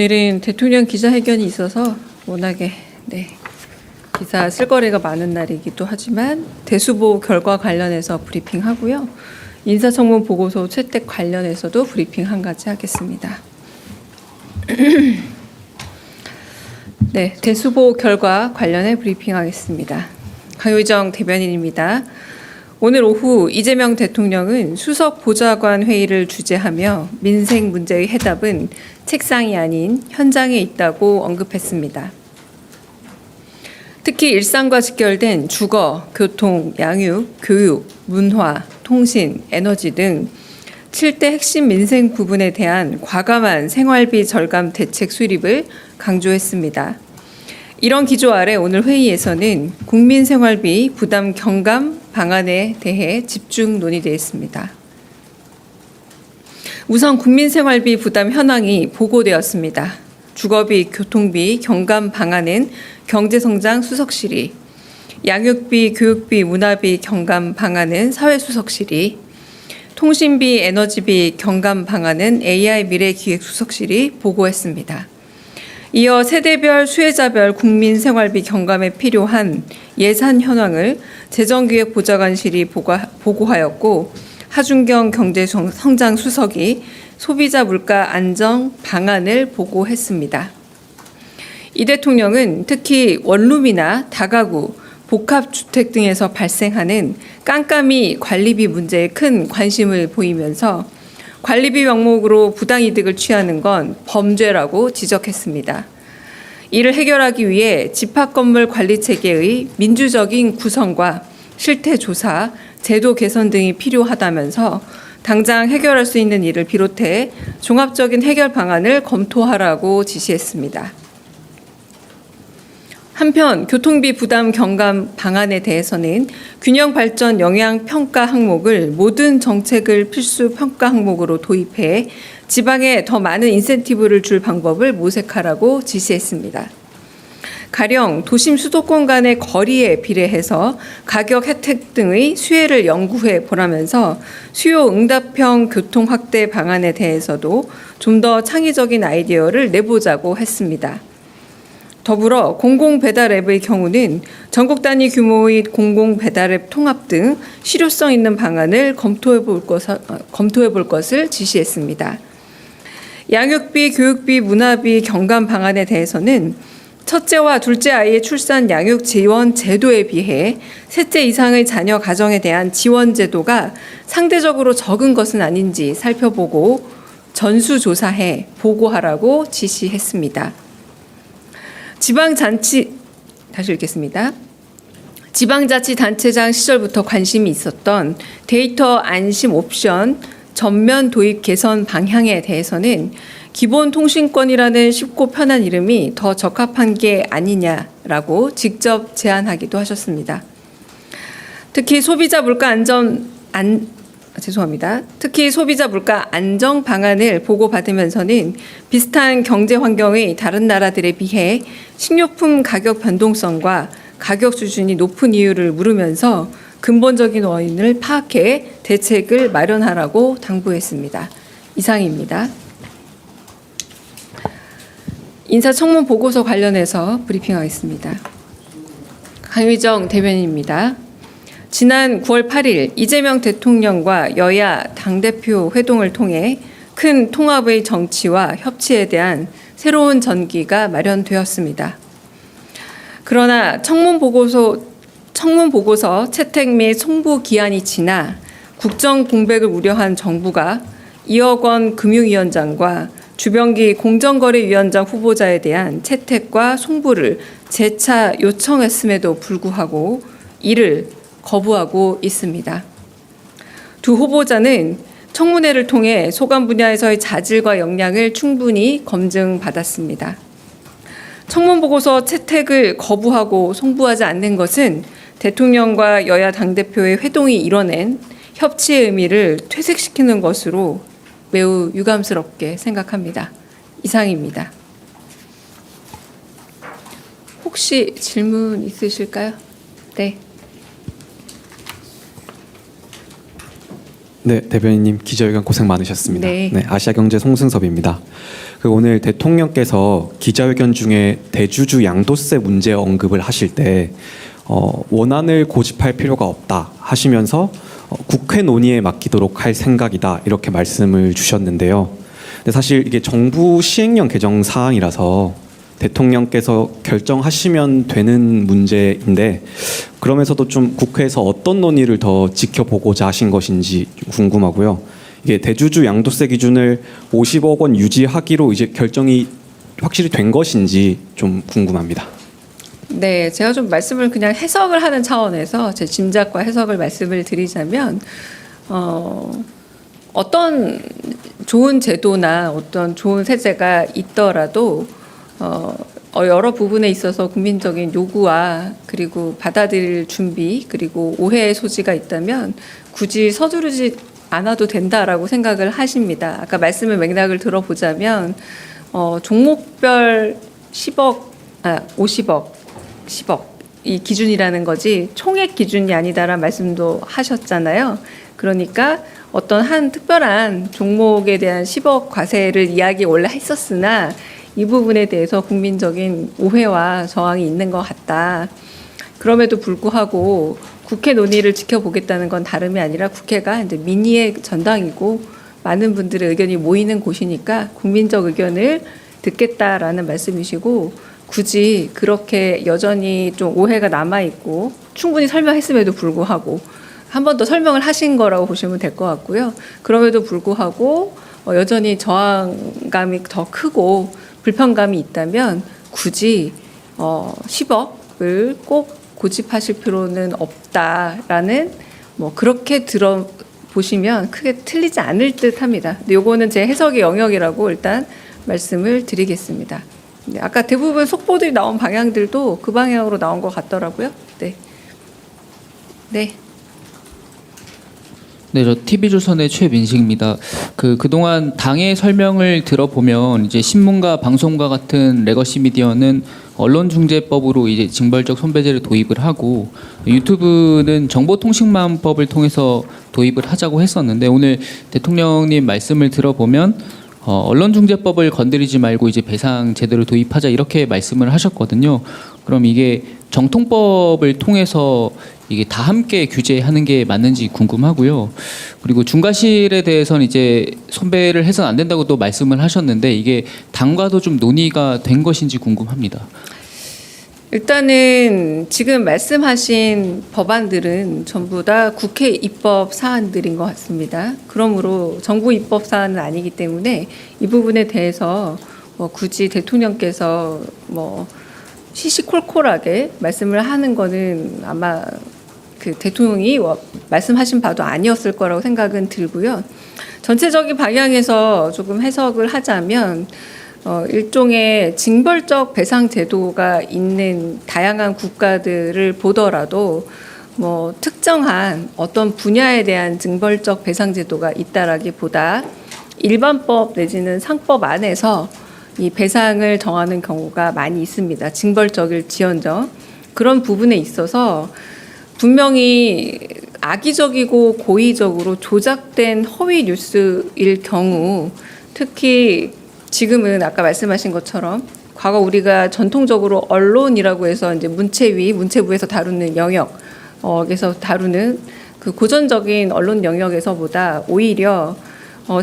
오늘은 대통령 기자회견이 있어서 워낙에 기사 쓸 거리가 많은 날이기도 하지만 대수보 결과 관련해서 브리핑하고요. 인사청문 보고서 채택 관련해서도 브리핑 한 가지 하겠습니다. 네, 대수보 결과 관련해 브리핑하겠습니다. 강효정 대변인입니다. 오늘 오후 이재명 대통령은 수석 보좌관 회의를 주재하며 민생 문제의 해답은 책상이 아닌 현장에 있다고 언급했습니다. 특히 일상과 직결된 주거, 교통, 양육, 교육, 문화, 통신, 에너지 등 7대 핵심 민생 부분에 대한 과감한 생활비 절감 대책 수립을 강조했습니다. 이런 기조 아래 오늘 회의에서는 국민 생활비 부담 경감 방안에 대해 집중 논의되었습니다. 우선 국민 생활비 부담 현황이 보고되었습니다. 주거비, 교통비 경감 방안은 경제성장 수석실이, 양육비, 교육비, 문화비 경감 방안은 사회수석실이, 통신비, 에너지비 경감 방안은 AI 미래기획수석실이 보고했습니다. 이어 세대별, 수혜자별 국민생활비 경감에 필요한 예산 현황을 재정기획보좌관실이 보고하였고 하준경 경제성장수석이 소비자 물가 안정 방안을 보고했습니다. 이 대통령은 특히 원룸이나 다가구, 복합주택 등에서 발생하는 깜깜이 관리비 문제에 큰 관심을 보이면서 관리비 명목으로 부당이득을 취하는 건 범죄라고 지적했습니다. 이를 해결하기 위해 집합건물 관리체계의 민주적인 구성과 실태조사, 제도 개선 등이 필요하다면서 당장 해결할 수 있는 일을 비롯해 종합적인 해결 방안을 검토하라고 지시했습니다. 한편 교통비 부담 경감 방안에 대해서는 균형 발전 영향 평가 항목을 모든 정책을 필수 평가 항목으로 도입해 지방에 더 많은 인센티브를 줄 방법을 모색하라고 지시했습니다. 가령 도심 수도권 간의 거리에 비례해서 가격 혜택 등의 수혜를 연구해 보라면서 수요 응답형 교통 확대 방안에 대해서도 좀 더 창의적인 아이디어를 내보자고 했습니다. 더불어 공공배달앱의 경우는 전국 단위 규모의 공공배달앱 통합 등 실효성 있는 방안을 검토해 볼 것을 지시했습니다. 양육비, 교육비, 문화비 경감 방안에 대해서는 첫째와 둘째 아이의 출산 양육 지원 제도에 비해 셋째 이상의 자녀 가정에 대한 지원 제도가 상대적으로 적은 것은 아닌지 살펴보고 전수조사해 보고하라고 지시했습니다. 다시 읽겠습니다. 지방자치단체장 시절부터 관심이 있었던 데이터 안심 옵션 전면 도입 개선 방향에 대해서는 기본통신권이라는 쉽고 편한 이름이 더 적합한 게 아니냐라고 직접 제안하기도 하셨습니다. 특히 소비자 물가 안정 방안을 보고받으면서는 비슷한 경제 환경의 다른 나라들에 비해 식료품 가격 변동성과 가격 수준이 높은 이유를 물으면서 근본적인 원인을 파악해 대책을 마련하라고 당부했습니다. 이상입니다. 인사청문 보고서 관련해서 브리핑하겠습니다. 강효정 대변인입니다. 지난 9월 8일 이재명 대통령과 여야 당대표 회동을 통해 큰 통합의 정치와 협치에 대한 새로운 전기가 마련되었습니다. 그러나 청문 보고서 채택 및 송부 기한이 지나 국정 공백을 우려한 정부가 2억 원 금융위원장과 주병기 공정거래위원장 후보자에 대한 채택과 송부를 재차 요청했음에도 불구하고 이를 거부하고 있습니다. 두 후보자는 청문회를 통해 소관 분야에서의 자질과 역량을 충분히 검증받았습니다. 청문 보고서 채택을 거부하고 송부하지 않는 것은 대통령과 여야 당대표의 회동이 이뤄낸 협치의 의미를 퇴색시키는 것으로 매우 유감스럽게 생각합니다. 이상입니다. 혹시 질문 있으실까요? 네. 네, 대변인님 기자회견 고생 많으셨습니다. 네. 아시아경제 송승섭입니다. 오늘 대통령께서 기자회견 중에 대주주 양도세 문제 언급을 하실 때 원안을 고집할 필요가 없다 하시면서 국회 논의에 맡기도록 할 생각이다 이렇게 말씀을 주셨는데요. 근데 사실 이게 정부 시행령 개정 사항이라서 대통령께서 결정하시면 되는 문제인데 그러면서도 좀 국회에서 어떤 논의를 더 지켜보고자 하신 것인지 좀 궁금하고요. 이게 대주주 양도세 기준을 50억 원 유지하기로 이제 결정이 확실히 된 것인지 좀 궁금합니다. 네, 제가 좀 말씀을 그냥 해석을 하는 차원에서 제 짐작과 해석을 말씀을 드리자면 어떤 좋은 제도나 어떤 좋은 세제가 있더라도 여러 부분에 있어서 국민적인 요구와 그리고 받아들일 준비 그리고 오해의 소지가 있다면 굳이 서두르지 않아도 된다라고 생각을 하십니다. 아까 말씀의 맥락을 들어보자면 종목별 50억 10억 이 기준이라는 거지 총액 기준이 아니다라는 말씀도 하셨잖아요. 그러니까 어떤 한 특별한 종목에 대한 10억 과세를 이야기 원래 했었으나 이 부분에 대해서 국민적인 오해와 저항이 있는 것 같다. 그럼에도 불구하고 국회 논의를 지켜보겠다는 건 다름이 아니라 국회가 이제 민의의 전당이고 많은 분들의 의견이 모이는 곳이니까 국민적 의견을 듣겠다라는 말씀이시고 굳이 그렇게 여전히 좀 오해가 남아있고 충분히 설명했음에도 불구하고 한 번 더 설명을 하신 거라고 보시면 될 것 같고요. 그럼에도 불구하고 여전히 저항감이 더 크고 불편감이 있다면 굳이 10억을 꼭 고집하실 필요는 없다라는 그렇게 들어보시면 크게 틀리지 않을 듯합니다. 근데 요거는 제 해석의 영역이라고 일단 말씀을 드리겠습니다. 네, 아까 대부분 속보들이 나온 방향들도 그 방향으로 나온 것 같더라고요. 네. 네. 네, 저 TV조선의 최민식입니다. 그동안 당의 설명을 들어보면 이제 신문과 방송과 같은 레거시 미디어는 언론중재법으로 이제 징벌적 손배제를 도입을 하고 유튜브는 정보통신망법을 통해서 도입을 하자고 했었는데 오늘 대통령님 말씀을 들어보면 언론중재법을 건드리지 말고 이제 배상 제도를 도입하자 이렇게 말씀을 하셨거든요. 그럼 이게 정통법을 통해서 이게 다 함께 규제하는 게 맞는지 궁금하고요. 그리고 중과실에 대해서는 이제 손배를 해서는 안 된다고 또 말씀을 하셨는데 이게 당과도 좀 논의가 된 것인지 궁금합니다. 일단은 지금 말씀하신 법안들은 전부 다 국회 입법 사안들인 것 같습니다. 그러므로 정부 입법 사안은 아니기 때문에 이 부분에 대해서 굳이 대통령께서 시시콜콜하게 말씀을 하는 거는 아마 그 대통령이 말씀하신 바도 아니었을 거라고 생각은 들고요. 전체적인 방향에서 조금 해석을 하자면 일종의 징벌적 배상 제도가 있는 다양한 국가들을 보더라도 특정한 어떤 분야에 대한 징벌적 배상 제도가 있다라기보다 일반법 내지는 상법 안에서 이 배상을 정하는 경우가 많이 있습니다. 징벌적일지언정 그런 부분에 있어서 분명히 악의적이고 고의적으로 조작된 허위 뉴스일 경우 특히 지금은 아까 말씀하신 것처럼 과거 우리가 전통적으로 언론이라고 해서 이제 문체부에서 다루는 영역에서 다루는 그 고전적인 언론 영역에서보다 오히려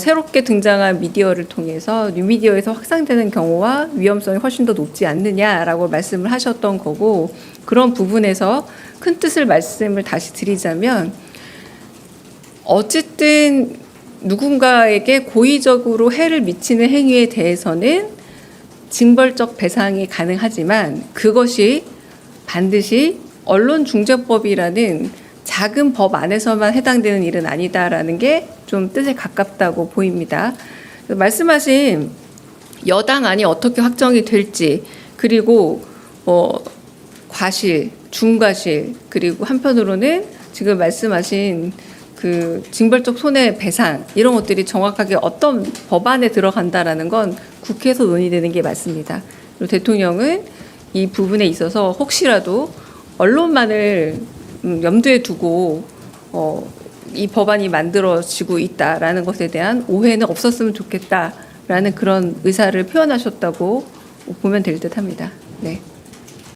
새롭게 등장한 미디어를 통해서 뉴미디어에서 확산되는 경우와 위험성이 훨씬 더 높지 않느냐라고 말씀을 하셨던 거고 그런 부분에서 큰 뜻을 말씀을 다시 드리자면 어쨌든 누군가에게 고의적으로 해를 미치는 행위에 대해서는 징벌적 배상이 가능하지만 그것이 반드시 언론중재법이라는 작은 법 안에서만 해당되는 일은 아니다라는 게 좀 뜻에 가깝다고 보입니다. 말씀하신 여당안이 어떻게 확정이 될지 그리고 과실, 중과실 그리고 한편으로는 지금 말씀하신 그 징벌적 손해배상 이런 것들이 정확하게 어떤 법안에 들어간다라는 건 국회에서 논의되는 게 맞습니다. 그리고 대통령은 이 부분에 있어서 혹시라도 언론만을 염두에 두고 이 법안이 만들어지고 있다라는 것에 대한 오해는 없었으면 좋겠다. 라는 그런 의사를 표현하셨다고 보면 될 듯합니다. 네.